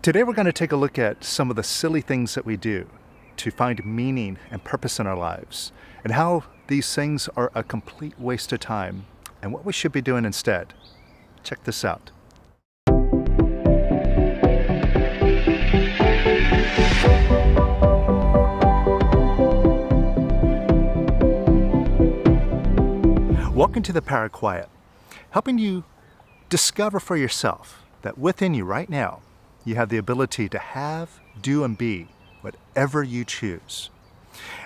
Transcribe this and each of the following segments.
Today we're going to take a look at some of the silly things that we do to find meaning and purpose in our lives, and how these things are a complete waste of time and what we should be doing instead. Check this out. Welcome to the Power of Quiet, helping you discover for yourself that within you right now, you have the ability to have, do, and be whatever you choose.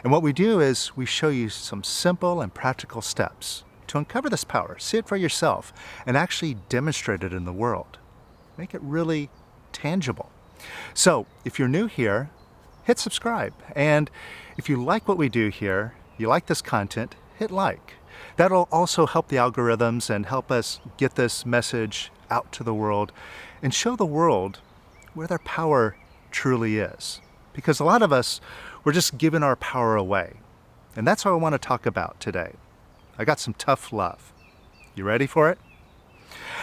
And what we do is we show you some simple and practical steps to uncover this power, see it for yourself, and actually demonstrate it in the world. Make it really tangible. So if you're new here, hit subscribe. And if you like what we do here, you like this content, hit like. That'll also help the algorithms and help us get this message out to the world and show the world where their power truly is. Because a lot of us, we're just giving our power away. And that's what I want to talk about today. I got some tough love. You ready for it?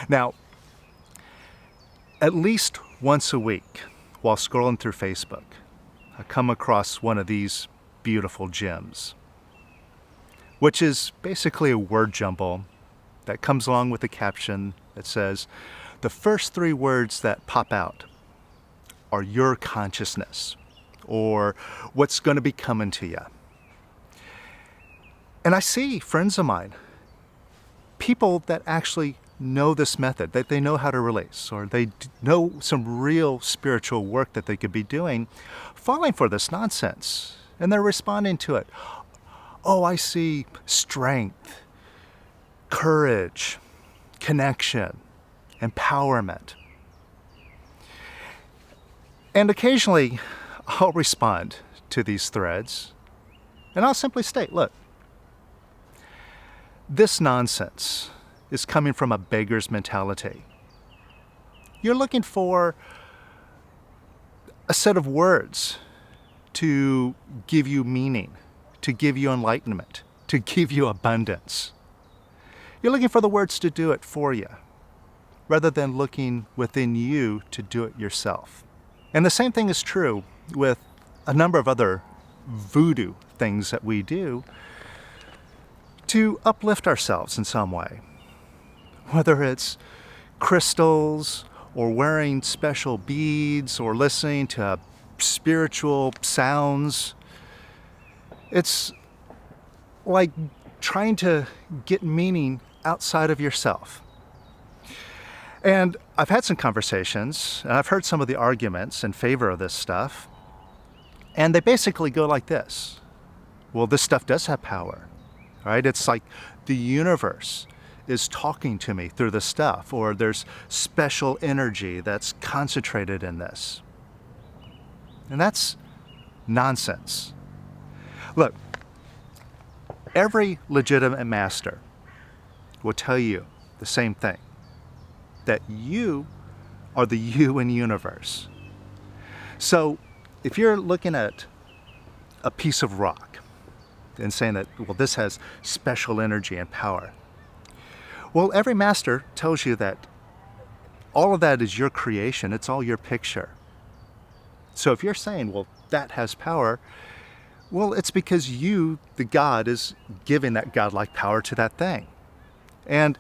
Now, at least once a week, while scrolling through Facebook, I come across one of these beautiful gems, which is basically a word jumble that comes along with a caption that says, the first three words that pop out are your consciousness, or what's going to be coming to you. And I see friends of mine, people that actually know this method, that they know how to release, or they know some real spiritual work that they could be doing, falling for this nonsense, and they're responding to it. Oh, I see strength, courage, connection, empowerment. And occasionally, I'll respond to these threads, and I'll simply state, look, this nonsense is coming from a beggar's mentality. You're looking for a set of words to give you meaning, to give you enlightenment, to give you abundance. You're looking for the words to do it for you, rather than looking within you to do it yourself. And the same thing is true with a number of other voodoo things that we do to uplift ourselves in some way. Whether it's crystals, or wearing special beads, or listening to spiritual sounds. It's like trying to get meaning outside of yourself. And I've had some conversations, and I've heard some of the arguments in favor of this stuff, and they basically go like this. Well, this stuff does have power, right? It's like the universe is talking to me through this stuff, or there's special energy that's concentrated in this. And that's nonsense. Look, every legitimate master will tell you the same thing, that you are the you in the universe. So if you're looking at a piece of rock and saying that, well, this has special energy and power, well, every master tells you that all of that is your creation, it's all your picture. So if you're saying, well, that has power, well, it's because you, the God, is giving that godlike power to that thing. And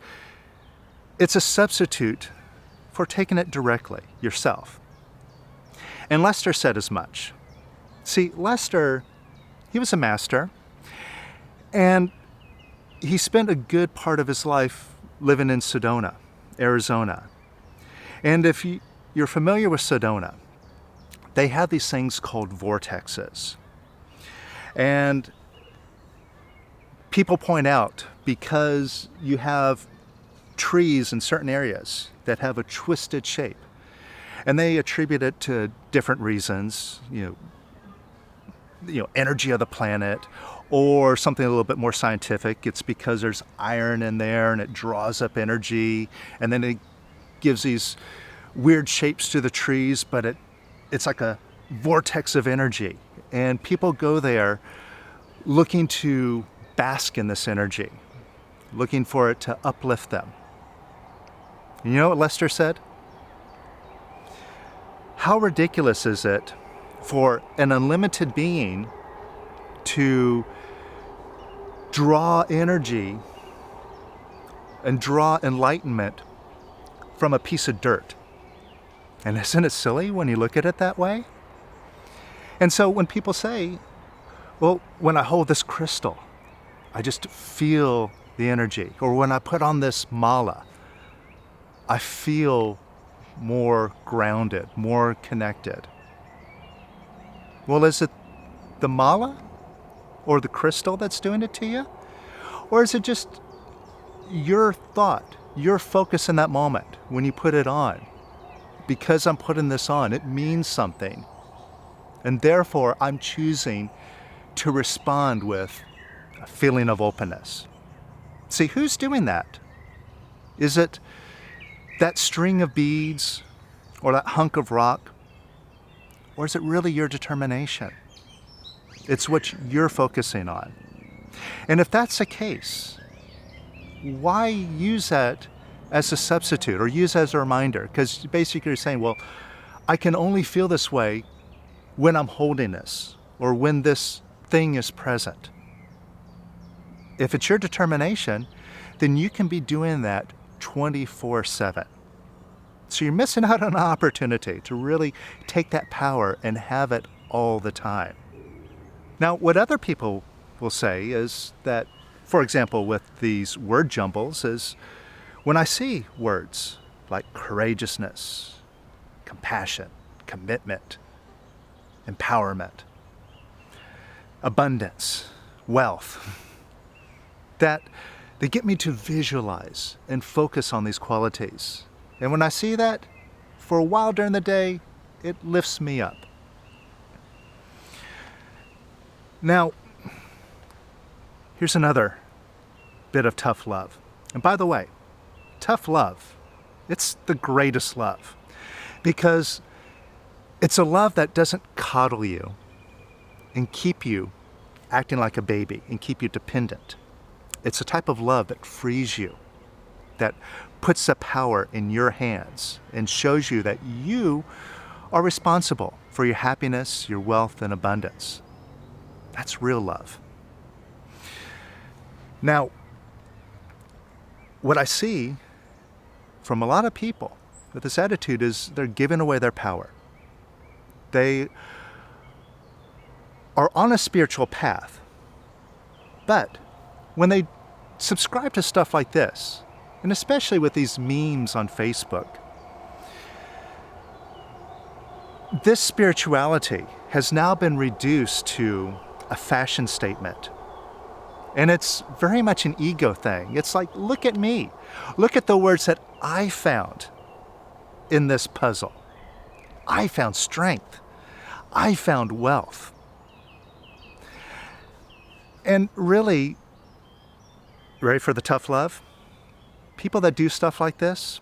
it's a substitute for taking it directly yourself. And Lester said as much. See, Lester, he was a master, and he spent a good part of his life living in Sedona, Arizona. And if you're familiar with Sedona, they have these things called vortexes. And people point out, because you have trees in certain areas that have a twisted shape, and they attribute it to different reasons, energy of the planet, or something a little bit more scientific. It's because there's iron in there and it draws up energy, and then it gives these weird shapes to the trees, but it's like a vortex of energy. And people go there looking to bask in this energy, looking for it to uplift them. You know what Lester said? How ridiculous is it for an unlimited being to draw energy and draw enlightenment from a piece of dirt? And isn't it silly when you look at it that way? And so when people say, well, when I hold this crystal, I just feel the energy. Or when I put on this mala, I feel more grounded, more connected. Well, is it the mala or the crystal that's doing it to you? Or is it just your thought, your focus in that moment when you put it on? Because I'm putting this on, it means something. And therefore, I'm choosing to respond with a feeling of openness. See, who's doing that? Is it that string of beads or that hunk of rock? Or is it really your determination? It's what you're focusing on. And if that's the case, why use that as a substitute or use as a reminder? Because basically you're saying, well, I can only feel this way when I'm holding this or when this thing is present. If it's your determination, then you can be doing that 24/7. So you're missing out on an opportunity to really take that power and have it all the time. Now, what other people will say is that, for example, with these word jumbles, is when I see words like courageousness, compassion, commitment, empowerment, abundance, wealth, that they get me to visualize and focus on these qualities. And when I see that, for a while during the day, it lifts me up. Now, here's another bit of tough love. And by the way, tough love, it's the greatest love because it's a love that doesn't coddle you and keep you acting like a baby and keep you dependent. It's a type of love that frees you, that puts the power in your hands and shows you that you are responsible for your happiness, your wealth, and abundance. That's real love. Now, what I see from a lot of people with this attitude is they're giving away their power. They are on a spiritual path, but when they subscribe to stuff like this, and especially with these memes on Facebook, this spirituality has now been reduced to a fashion statement. And it's very much an ego thing. It's like, look at me. Look at the words that I found in this puzzle. I found strength. I found wealth. And really, ready for the tough love? People that do stuff like this,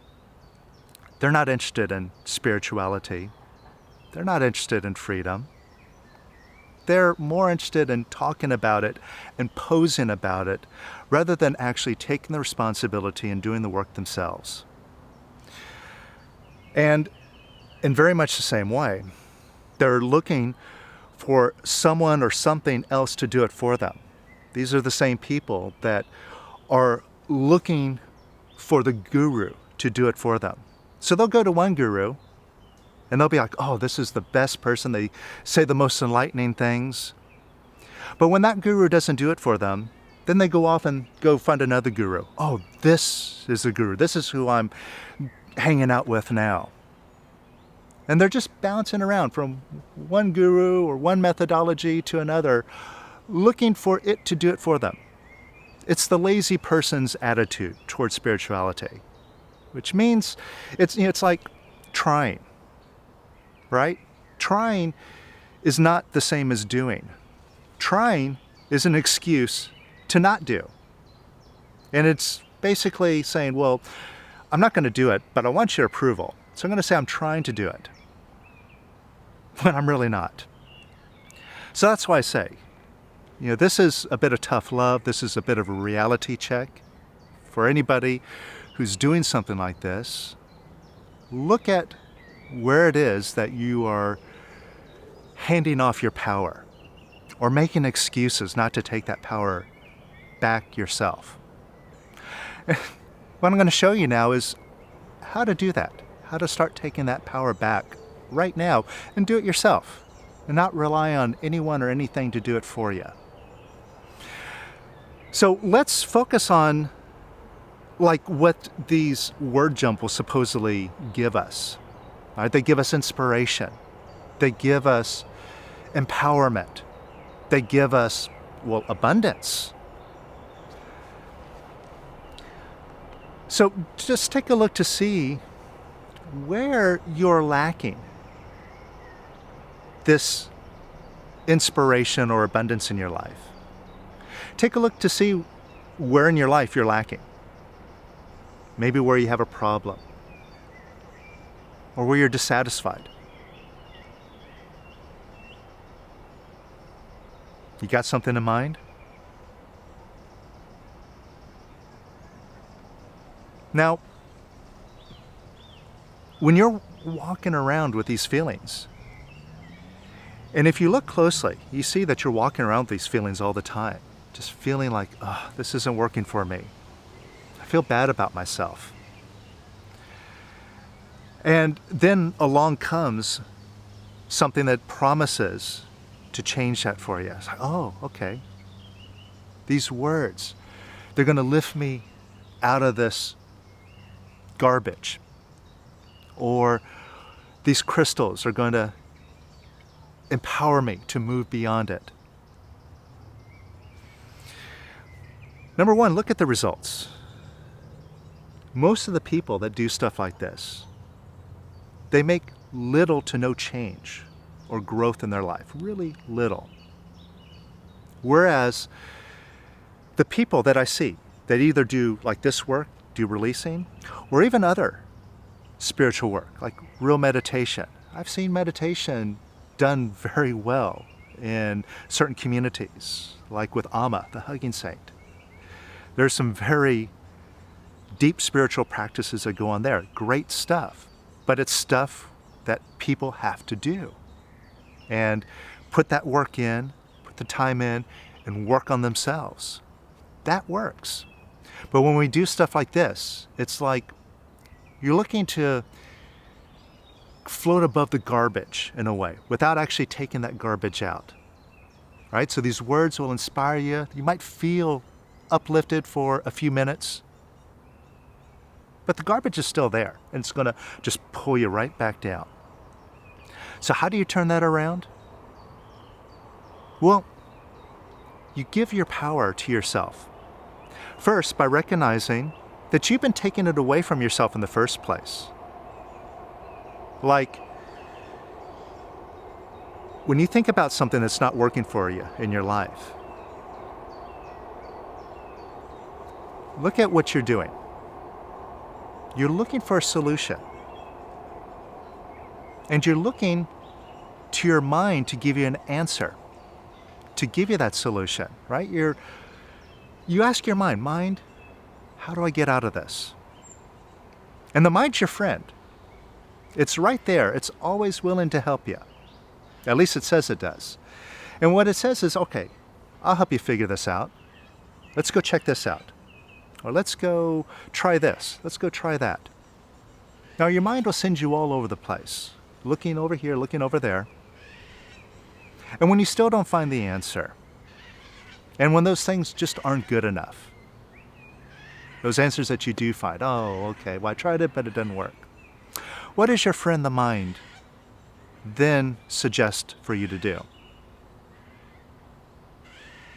they're not interested in spirituality. They're not interested in freedom. They're more interested in talking about it and posing about it rather than actually taking the responsibility and doing the work themselves. And in very much the same way, they're looking for someone or something else to do it for them. These are the same people that are looking for the guru to do it for them. So they'll go to one guru and they'll be like, oh, this is the best person. They say the most enlightening things. But when that guru doesn't do it for them, then they go off and go find another guru. Oh, this is the guru. This is who I'm hanging out with now. And they're just bouncing around from one guru or one methodology to another, looking for it to do it for them. It's the lazy person's attitude towards spirituality, which means it's like trying, right? Trying is not the same as doing. Trying is an excuse to not do. And it's basically saying, well, I'm not going to do it, but I want your approval. So I'm going to say I'm trying to do it when I'm really not. So that's why I say, this is a bit of tough love. This is a bit of a reality check for anybody who's doing something like this. Look at where it is that you are handing off your power or making excuses not to take that power back yourself. What I'm going to show you now is how to do that, how to start taking that power back right now and do it yourself and not rely on anyone or anything to do it for you. So let's focus on like what these word jump will supposedly give us. Right? They give us inspiration. They give us empowerment. They give us, well, abundance. So just take a look to see where you're lacking this inspiration or abundance in your life. Take a look to see where in your life you're lacking. Maybe where you have a problem or where you're dissatisfied. You got something in mind? Now, when you're walking around with these feelings, and if you look closely, you see that you're walking around with these feelings all the time, just feeling like, oh, this isn't working for me. I feel bad about myself. And then along comes something that promises to change that for you. It's like, oh, okay. These words, they're going to lift me out of this garbage. Or these crystals are going to empower me to move beyond it. Number one, look at the results. Most of the people that do stuff like this, they make little to no change or growth in their life, really little. Whereas the people that I see that either do like this work, do releasing, or even other spiritual work, like real meditation. I've seen meditation done very well in certain communities, like with Amma, the hugging saint. There's some very deep spiritual practices that go on there. Great stuff. But it's stuff that people have to do. And put that work in, put the time in, and work on themselves. That works. But when we do stuff like this, it's like you're looking to float above the garbage in a way, without actually taking that garbage out. Right? So these words will inspire you. You might feel uplifted for a few minutes, but the garbage is still there, and it's going to just pull you right back down. So how do you turn that around? Well, you give your power to yourself. First, by recognizing that you've been taking it away from yourself in the first place. Like, when you think about something that's not working for you in your life, look at what you're doing. You're looking for a solution. And you're looking to your mind to give you an answer, to give you that solution, right? You ask your mind, how do I get out of this? And the mind's your friend. It's right there. It's always willing to help you. At least it says it does. And what it says is, okay, I'll help you figure this out. Let's go check this out. Or let's go try this. Let's go try that. Now your mind will send you all over the place, looking over here, looking over there. And when you still don't find the answer, and when those things just aren't good enough, those answers that you do find, oh, okay, well, I tried it, but it didn't work. What does your friend the mind then suggest for you to do?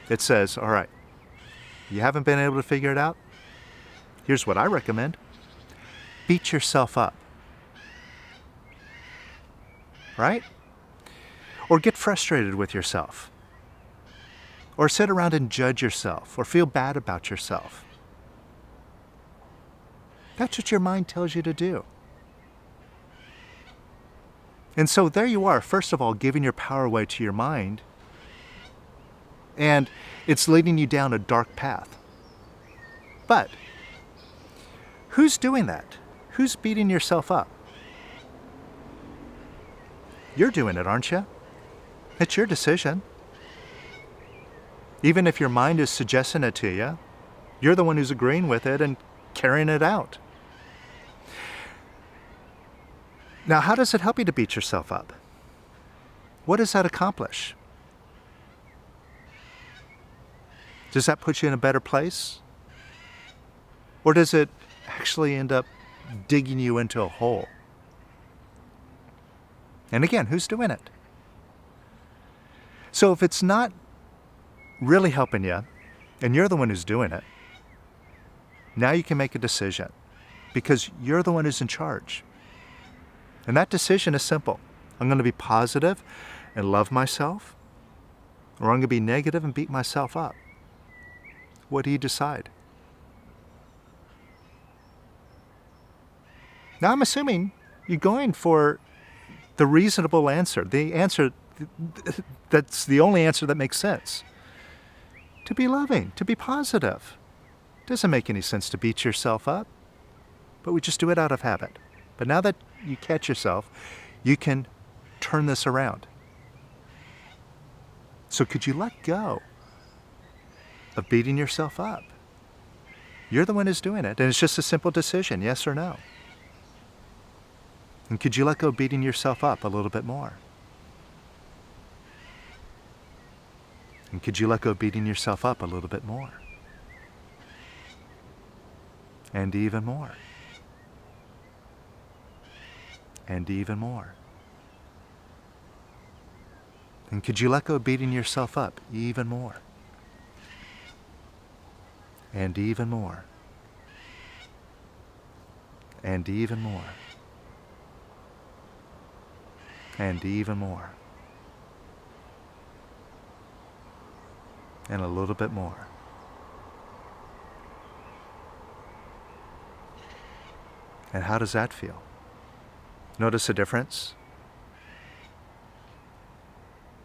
It says, all right, you haven't been able to figure it out? Here's what I recommend. Beat yourself up. Right? Or get frustrated with yourself. Or sit around and judge yourself, or feel bad about yourself. That's what your mind tells you to do. And so there you are, first of all, giving your power away to your mind, and it's leading you down a dark path. But who's doing that? Who's beating yourself up? You're doing it, aren't you? It's your decision. Even if your mind is suggesting it to you, you're the one who's agreeing with it and carrying it out. Now, how does it help you to beat yourself up? What does that accomplish? Does that put you in a better place? Or does it actually end up digging you into a hole? And again, who's doing it? So if it's not really helping you, and you're the one who's doing it, now you can make a decision because you're the one who's in charge. And that decision is simple. I'm going to be positive and love myself, or I'm going to be negative and beat myself up. What do you decide? Now I'm assuming you're going for the reasonable answer, the answer that's the only answer that makes sense. To be loving, to be positive. Doesn't make any sense to beat yourself up, but we just do it out of habit. But now that you catch yourself, you can turn this around. So could you let go of beating yourself up? You're the one who's doing it, and it's just a simple decision, yes or no. And could you let go of beating yourself up a little bit more? And could you let go of beating yourself up a little bit more? And even more. And even more. And could you let go of beating yourself up even more? And even more. And even more. And even more. And a little bit more. And how does that feel? Notice a difference?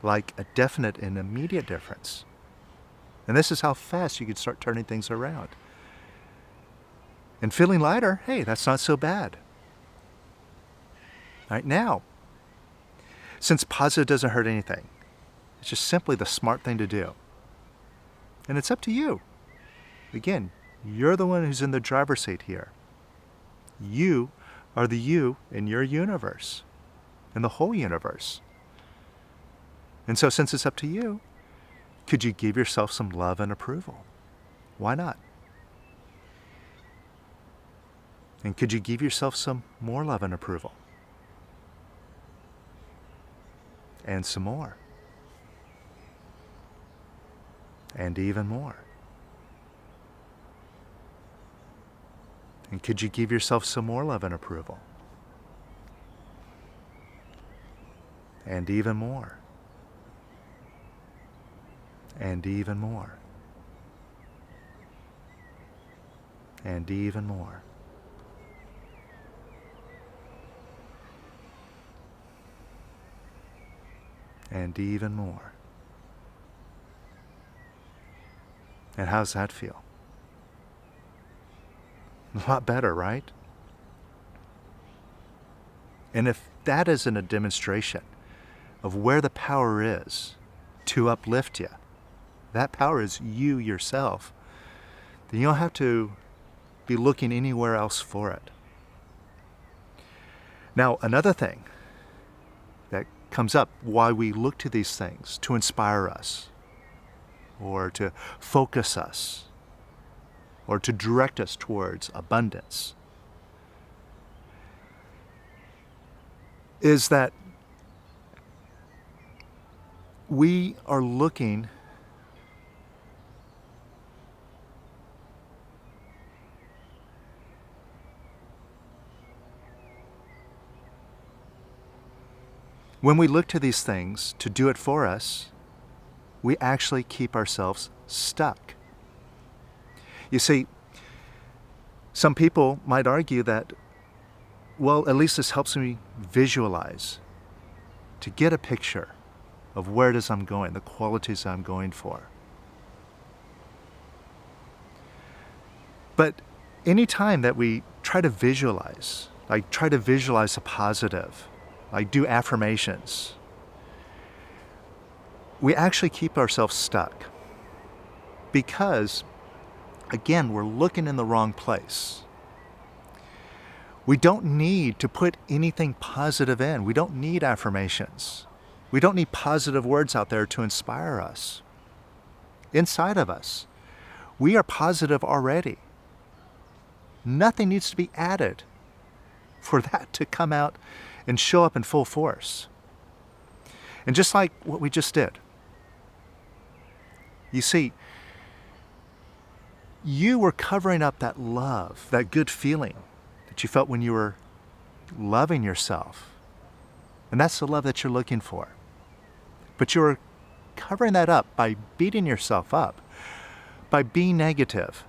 Like a definite and immediate difference. And this is how fast you could start turning things around. And feeling lighter, hey, that's not so bad. Right now, since positive doesn't hurt anything, it's just simply the smart thing to do. And it's up to you. Again, you're the one who's in the driver's seat here. You are the you in your universe, in the whole universe. And so since it's up to you, could you give yourself some love and approval? Why not? And could you give yourself some more love and approval? And some more. And even more. And could you give yourself some more love and approval? And even more. And even more. And even more. And even more. And how's that feel? A lot better, right? And if that isn't a demonstration of where the power is to uplift you, that power is you yourself, then you don't have to be looking anywhere else for it. Now, another thing that comes up why we look to these things to inspire us, or to focus us, or to direct us towards abundance, is that we are looking when we look to these things to do it for us, we actually keep ourselves stuck. You see, some people might argue that, well, at least this helps me visualize, to get a picture of where it is I'm going, the qualities I'm going for. But any time that we try to visualize, like try to visualize a positive, like do affirmations, we actually keep ourselves stuck because, again, we're looking in the wrong place. We don't need to put anything positive in. We don't need affirmations. We don't need positive words out there to inspire us. Inside of us, we are positive already. Nothing needs to be added for that to come out and show up in full force. And just like what we just did, you see, you were covering up that love, that good feeling that you felt when you were loving yourself. And that's the love that you're looking for. But you were covering that up by beating yourself up, by being negative.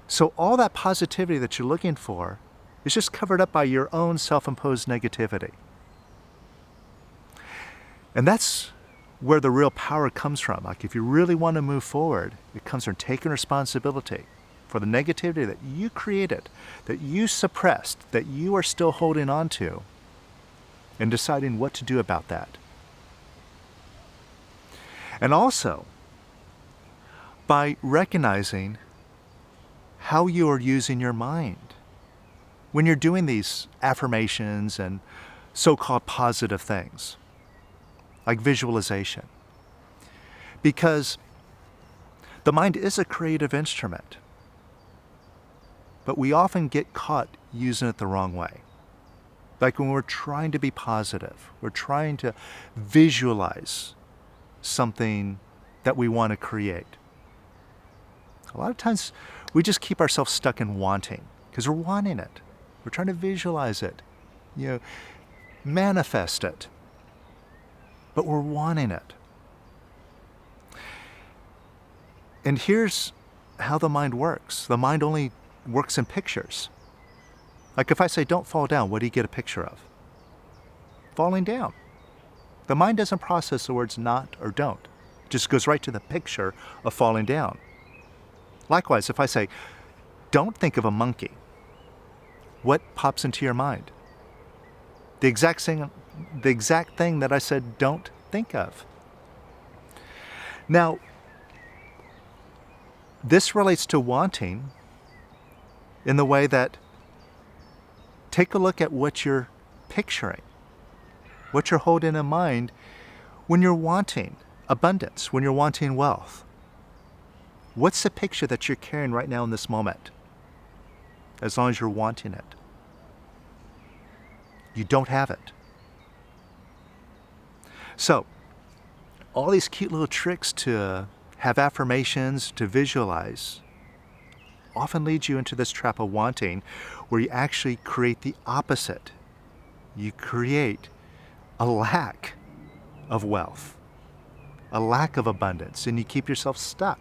So all that positivity that you're looking for is just covered up by your own self-imposed negativity. And that's where the real power comes from. Like if you really want to move forward, it comes from taking responsibility for the negativity that you created, that you suppressed, that you are still holding on to, and deciding what to do about that. And also, by recognizing how you are using your mind when you're doing these affirmations and so-called positive things, like visualization. Because the mind is a creative instrument, but we often get caught using it the wrong way. Like when we're trying to be positive, we're trying to visualize something that we want to create. A lot of times we just keep ourselves stuck in wanting because we're wanting it. We're trying to visualize it, manifest it, but we're wanting it. And here's how the mind works. The mind only works in pictures. Like if I say, don't fall down, what do you get a picture of? Falling down. The mind doesn't process the words not or don't. It just goes right to the picture of falling down. Likewise, if I say, don't think of a monkey, what pops into your mind? The exact thing that I said don't think of. Now, this relates to wanting in the way that take a look at what you're picturing, what you're holding in mind when you're wanting abundance, when you're wanting wealth. What's the picture that you're carrying right now in this moment? As long as you're wanting it. You don't have it. So, all these cute little tricks to have affirmations, to visualize, often lead you into this trap of wanting, where you actually create the opposite. You create a lack of wealth, a lack of abundance, and you keep yourself stuck.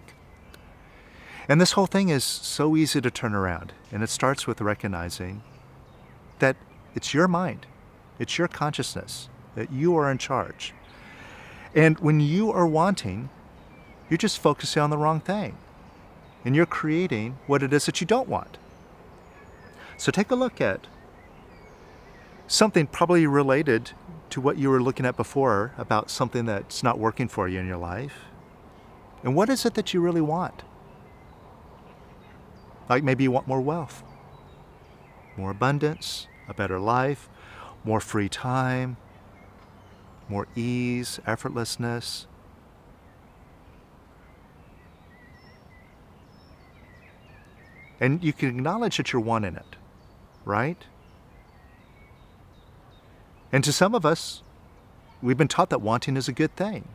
And this whole thing is so easy to turn around, and it starts with recognizing that it's your mind, it's your consciousness, that you are in charge. And when you are wanting, you're just focusing on the wrong thing, and you're creating what it is that you don't want. So take a look at something probably related to what you were looking at before about something that's not working for you in your life. And what is it that you really want? Like maybe you want more wealth, more abundance, a better life, more free time, more ease, effortlessness. And you can acknowledge that you're wanting it, right? And to some of us, we've been taught that wanting is a good thing.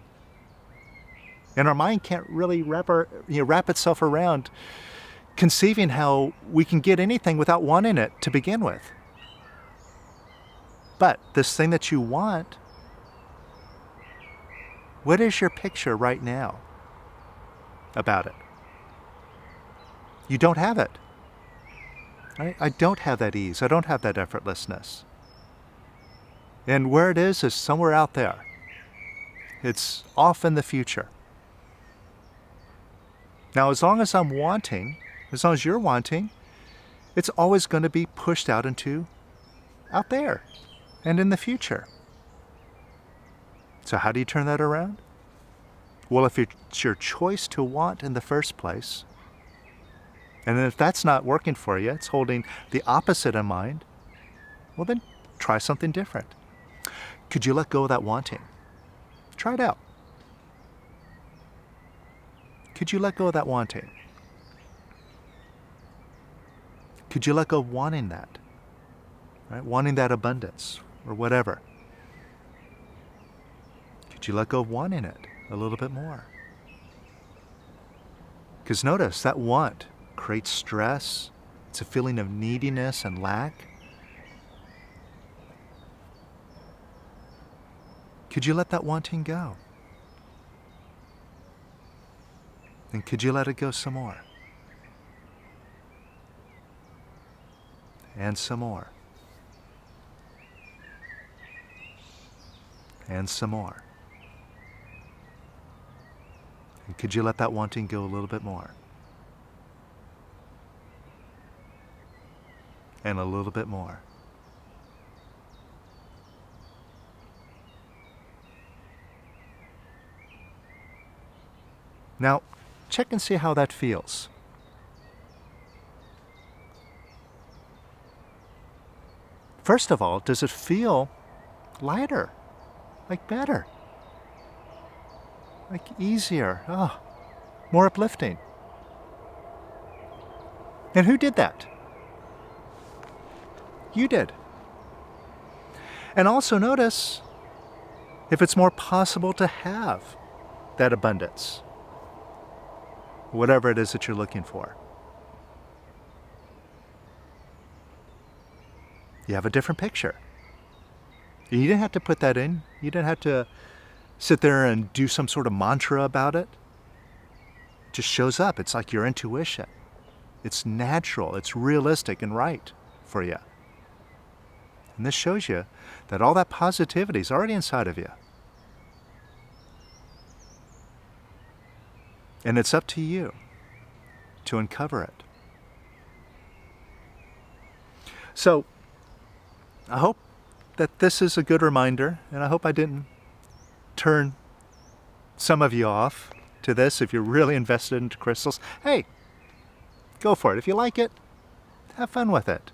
And our mind can't really wrap itself around conceiving how we can get anything without wanting it to begin with. But this thing that you want, what is your picture right now about it? You don't have it. I don't have that ease. I don't have that effortlessness. And where it is somewhere out there. It's off in the future. Now, as long as I'm wanting, as long as you're wanting, it's always going to be pushed out there and in the future. So how do you turn that around? Well, if it's your choice to want in the first place, and then if that's not working for you, it's holding the opposite in mind, well then try something different. Could you let go of that wanting? Try it out. Could you let go of that wanting? Could you let go of wanting that? Right? Wanting that abundance or whatever. Could you let go of wanting it a little bit more? Because notice that want creates stress. It's a feeling of neediness and lack. Could you let that wanting go? And could you let it go some more? And some more. And some more. And could you let that wanting go a little bit more? And a little bit more. Now, check and see how that feels. First of all, does it feel lighter? Like better? Like easier? Oh, more uplifting. And who did that? You did. And also notice if it's more possible to have that abundance, whatever it is that you're looking for. You have a different picture. You didn't have to put that in. You didn't have to sit there and do some sort of mantra about it. It just shows up. It's like your intuition. It's natural. It's realistic and right for you. And this shows you that all that positivity is already inside of you. And it's up to you to uncover it. So, I hope that this is a good reminder, and I hope I didn't turn some of you off to this. If you're really invested into crystals, hey, go for it. If you like it, have fun with it.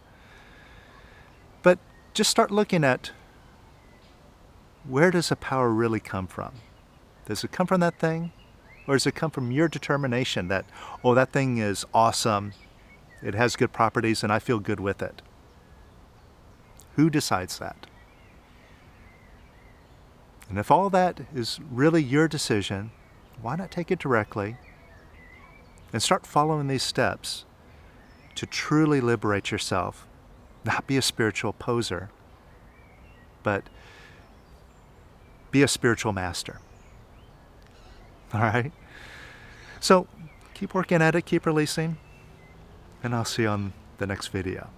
But just start looking at, where does the power really come from? Does it come from that thing? Or does it come from your determination that, oh, that thing is awesome, it has good properties, and I feel good with it? Who decides that? And if all that is really your decision, why not take it directly and start following these steps to truly liberate yourself, not be a spiritual poser, but be a spiritual master. All right? So keep working at it, keep releasing, and I'll see you on the next video.